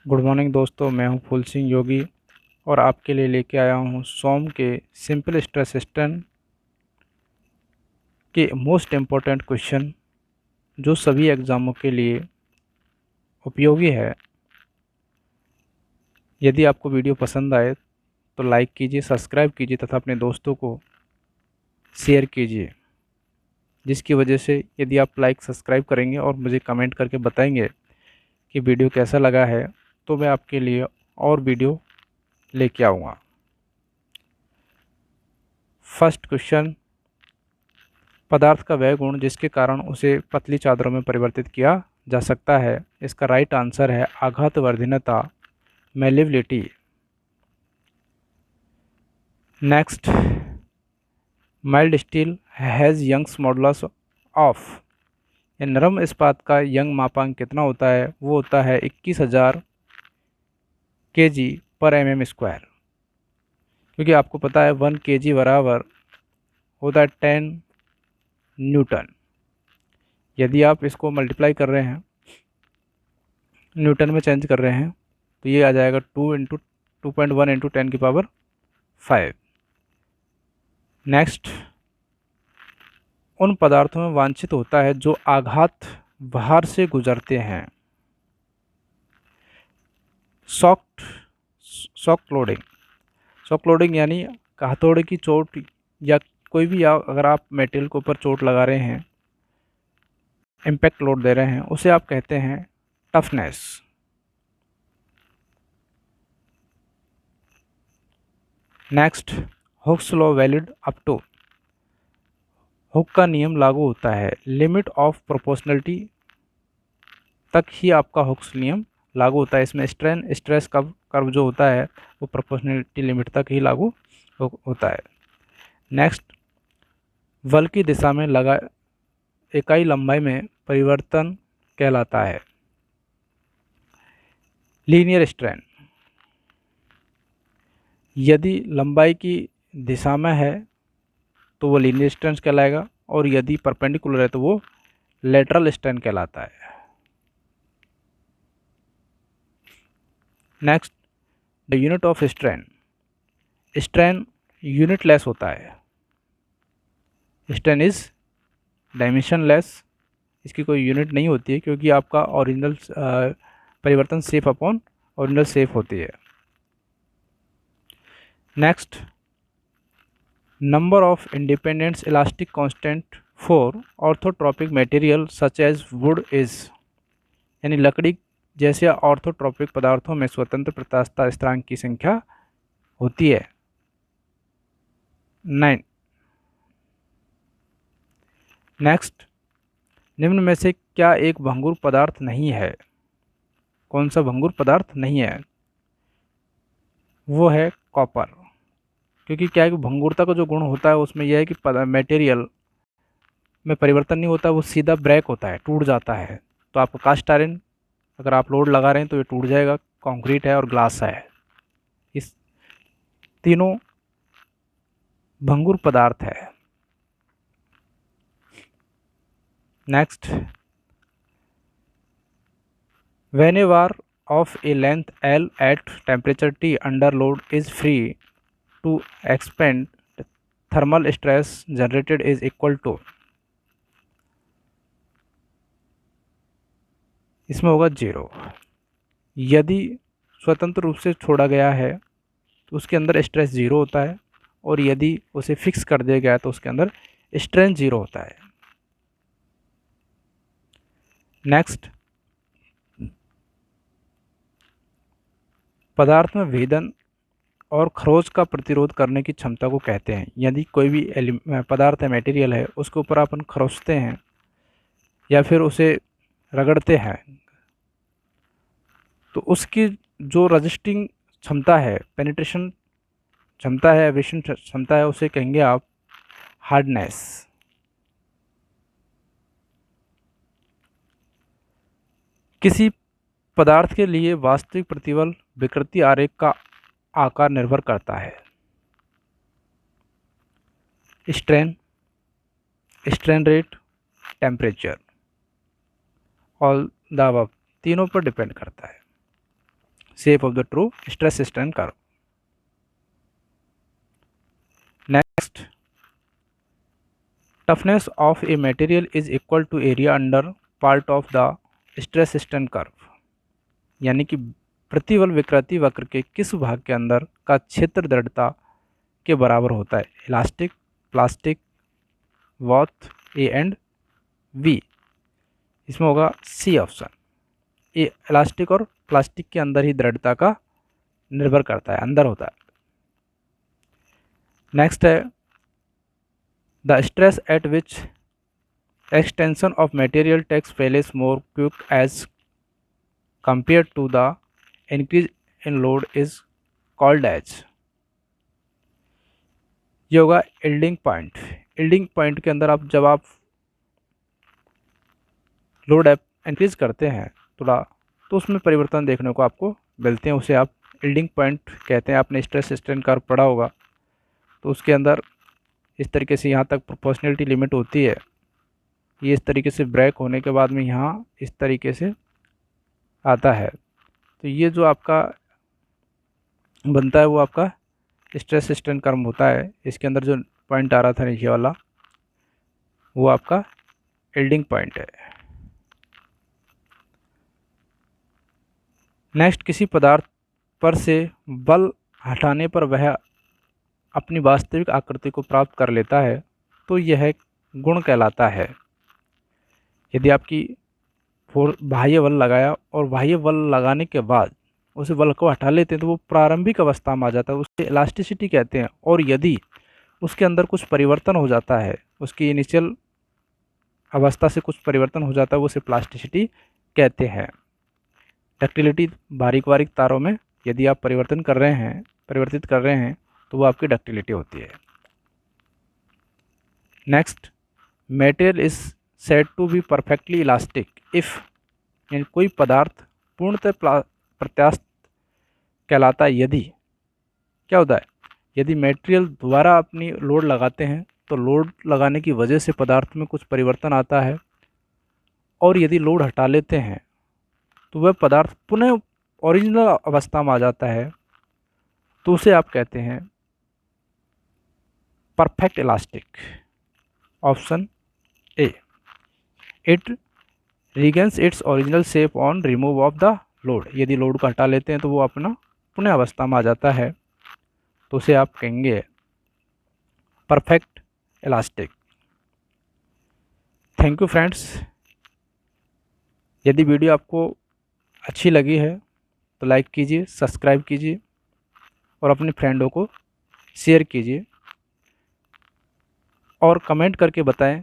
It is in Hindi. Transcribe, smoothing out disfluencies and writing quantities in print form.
गुड मॉर्निंग दोस्तों, मैं हूं फूल सिंह योगी और आपके लिए लेके आया हूं सोम के सिंपल स्ट्रेस सिस्टम के मोस्ट इम्पोर्टेंट क्वेश्चन जो सभी एग्ज़ामों के लिए उपयोगी है। यदि आपको वीडियो पसंद आए तो लाइक कीजिए, सब्सक्राइब कीजिए तथा अपने दोस्तों को शेयर कीजिए, जिसकी वजह से यदि आप लाइक सब्सक्राइब करेंगे और मुझे कमेंट करके बताएंगे कि वीडियो कैसा लगा है तो मैं आपके लिए और वीडियो लेके आऊँगा। फर्स्ट क्वेश्चन, पदार्थ का वह गुण जिसके कारण उसे पतली चादरों में परिवर्तित किया जा सकता है। इसका राइट आंसर है आघातवर्धीनता, malleability. Next, mild steel has Young's modulus of. नरम इस्पात का यंग मापांक कितना होता है? वो होता है 21,000 kg पर mm²। क्योंकि आपको पता है 1 kg बराबर होता है 10 न्यूटन। यदि आप इसको मल्टीप्लाई कर रहे हैं, न्यूटन में चेंज कर रहे हैं, तो ये आ जाएगा 2 × 2.1 × 10⁵। नेक्स्ट, उन पदार्थों में वांछित होता है जो आघात भार से गुजरते हैं। Soft loading. सॉफ्ट लोडिंग यानी हथौड़े की चोट या कोई भी अगर आप मेटेरियल के ऊपर चोट लगा रहे हैं, इम्पैक्ट लोड दे रहे हैं, उसे आप कहते हैं toughness. Next, Hooke's law valid up to. Hooke का नियम लागू होता है लिमिट ऑफ प्रोपोर्शनलिटी तक ही आपका हुक्स नियम लागू होता है। इसमें स्ट्रेन स्ट्रेस कर्व जो होता है वो प्रोपोर्शनलिटी लिमिट तक ही लागू होता है। नेक्स्ट, बल की दिशा में लगा इकाई लंबाई में परिवर्तन कहलाता है लीनियर स्ट्रेन। यदि लंबाई की दिशा में है तो वो लीनियर स्ट्रेन कहलाएगा, और यदि परपेंडिकुलर है तो वो लेटरल स्ट्रेन कहलाता है। Next, the unit of strain. Strain unitless होता है। Strain is dimensionless. इसकी कोई यूनिट नहीं होती है क्योंकि आपका ओरिजिनल परिवर्तन सेफ अपॉन ओरिजिनल सेफ होती है। Next, number of independent elastic constant for orthotropic material such as wood is. यानी लकड़ी जैसे ऑर्थोट्रॉपिक पदार्थों में स्वतंत्र प्रत्यास्थता स्थिरांक की संख्या होती है 9। नेक्स्ट, निम्न में से क्या एक भंगुर पदार्थ नहीं है? कौन सा भंगुर पदार्थ नहीं है? वो है कॉपर। क्योंकि क्या है कि भंगुरता का जो गुण होता है उसमें यह है कि मटेरियल में परिवर्तन नहीं होता, वो सीधा ब्रेक होता है, टूट जाता है। तो आपका कास्ट आयरन अगर आप लोड लगा रहे हैं तो ये टूट जाएगा, कंक्रीट है और ग्लास है। इस तीनों भंगुर पदार्थ है। Next, whenever of a length L at temperature T under load is free to expand, thermal stress generated is equal to। इसमें होगा 0। यदि स्वतंत्र रूप से छोड़ा गया है तो उसके अंदर स्ट्रेस 0 होता है, और यदि उसे फिक्स कर दिया गया है तो उसके अंदर स्ट्रेन 0 होता है। नेक्स्ट, पदार्थ में भेदन और खरोच का प्रतिरोध करने की क्षमता को कहते हैं। यदि कोई भी पदार्थ है, मटेरियल है, उसके ऊपर अपन खरोचते हैं या फिर उसे रगड़ते हैं तो उसकी जो रजिस्टिंग क्षमता है, पेनिट्रेशन क्षमता है, एब्रेशन क्षमता है, उसे कहेंगे आप हार्डनेस। किसी पदार्थ के लिए वास्तविक प्रतिबल विकृति आरेख का आकार निर्भर करता है strain, strain rate, temperature, all the above, तीनों पर डिपेंड करता है। shape of the true stress strain curve. Next, toughness of a material is equal to area under part of the stress strain curve. यानी कि प्रतिबल विकृति वक्र के किस भाग के अंदर का क्षेत्र दृढ़ता के बराबर होता है? Elastic, plastic, both A and B. इसमें होगा सी ऑप्शन। ये इलास्टिक और प्लास्टिक के अंदर ही दृढ़ता का निर्भर करता है, अंदर होता है। नेक्स्ट है the stress at which extension of material takes place more quick as compare to the increase in load is called as. ये होगा यील्डिंग पॉइंट। यील्डिंग पॉइंट के अंदर जब आप लोड इंक्रीज करते हैं थोड़ा तो उसमें परिवर्तन देखने को आपको मिलते हैं, उसे आप यील्डिंग पॉइंट कहते हैं। आपने स्ट्रेस स्ट्रेन कर्व पढ़ा होगा तो उसके अंदर इस तरीके से यहाँ तक प्रोपोर्शनलिटी लिमिट होती है, ये इस तरीके से ब्रेक होने के बाद में यहाँ इस तरीके से आता है। तो ये जो आपका बनता है वो आपका स्ट्रेस स्ट्रेन कर्व होता है। इसके अंदर जो पॉइंट आ रहा था नीचे वाला वो आपका यील्डिंग पॉइंट है। नेक्स्ट, किसी पदार्थ पर से बल हटाने पर वह अपनी वास्तविक आकृति को प्राप्त कर लेता है तो यह गुण कहलाता है। यदि आपकी बाह्य बल लगाया और बाह्य बल लगाने के बाद उस बल को हटा लेते हैं तो वो प्रारंभिक अवस्था में आ जाता है, उसे इलास्टिसिटी कहते हैं। और यदि उसके अंदर कुछ परिवर्तन हो जाता है, उसकी इनिशियल अवस्था से कुछ परिवर्तन हो जाता है, वो उसे प्लास्टिसिटी कहते हैं। डक्टिलिटी बारीक बारीक तारों में यदि आप परिवर्तित कर रहे हैं तो वो आपकी डक्टिलिटी होती है। Next, material is said to be perfectly elastic if, यानी कोई पदार्थ पूर्णतः प्रत्यास्थ कहलाता है यदि क्या होता है, यदि मटेरियल दोबारा अपनी लोड लगाते हैं तो लोड लगाने की वजह से पदार्थ में कुछ परिवर्तन आता है, और यदि लोड हटा लेते हैं तो वह पदार्थ पुनः ओरिजिनल अवस्था में आ जाता है, तो उसे आप कहते हैं perfect elastic. Option A, it regains its original shape on remove of the load. यदि लोड को हटा लेते हैं तो वो अपना पुनः अवस्था में आ जाता है, तो उसे आप कहेंगे perfect elastic. Thank you friends. यदि वीडियो आपको अच्छी लगी है तो लाइक कीजिए, सब्सक्राइब कीजिए और अपने फ्रेंडों को शेयर कीजिए और कमेंट करके बताएं